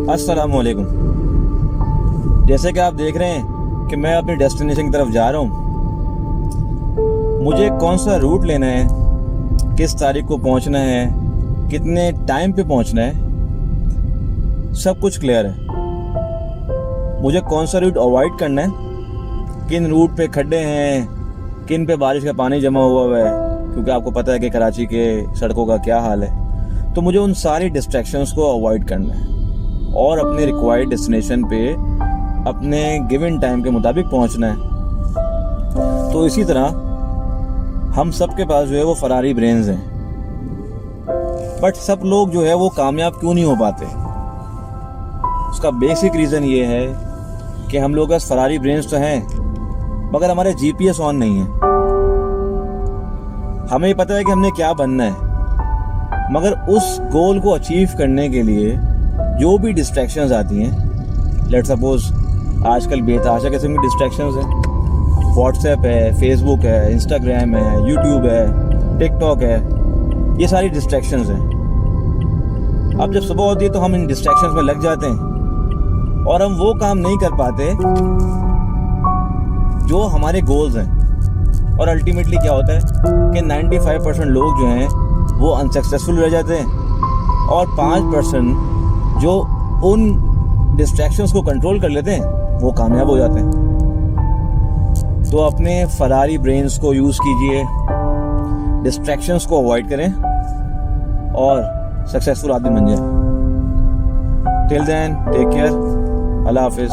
अस्सलामुअलैकुम। जैसे कि आप देख रहे हैं कि मैं अपनी डेस्टिनेशन की तरफ जा रहा हूँ। मुझे कौन सा रूट लेना है, किस तारीख को पहुँचना है, कितने टाइम पे पहुँचना है, सब कुछ क्लियर है। मुझे कौन सा रूट अवॉइड करना है, किन रूट पे खड्डे हैं, किन पे बारिश का पानी जमा हुआ है, क्योंकि आपको पता है कि कराची के सड़कों का क्या हाल है। तो मुझे उन सारी डिस्ट्रैक्शंस को अवॉइड करना है और अपने रिक्वायर्ड डेस्टिनेशन पे अपने गिवन टाइम के मुताबिक पहुंचना है। तो इसी तरह हम सब के पास जो है वो फरारी ब्रेन्स हैं, बट सब लोग जो है वो कामयाब क्यों नहीं हो पाते? उसका बेसिक रीज़न ये है कि हम लोग के पास फरारी ब्रेन्स तो हैं, मगर हमारे जीपीएस ऑन नहीं है। हमें पता है कि हमने क्या बनना है, मगर उस गोल को अचीव करने के लिए जो भी डिस्ट्रैक्शंस आती हैं, लेट सपोज आजकल बेतहाशा किस्म की डिस्ट्रैक्शंस हैं। व्हाट्सएप है, फेसबुक है, इंस्टाग्राम है, यूट्यूब है, टिकटॉक है, ये सारी डिस्ट्रैक्शंस हैं। अब जब सुबह होती है तो हम इन डिस्ट्रैक्शंस में लग जाते हैं और हम वो काम नहीं कर पाते जो हमारे गोल्स हैं। और अल्टीमेटली क्या होता है कि 95% लोग जो हैं वो अनसक्सेसफुल रह जाते हैं और 5% जो उन डिस्ट्रैक्शंस को कंट्रोल कर लेते हैं वो कामयाब हो जाते हैं। तो अपने फरारी ब्रेन्स को यूज़ कीजिए, डिस्ट्रैक्शंस को अवॉइड करें और सक्सेसफुल आदमी बन जाए। टिल देन टेक केयर, अल्लाह हाफिज़।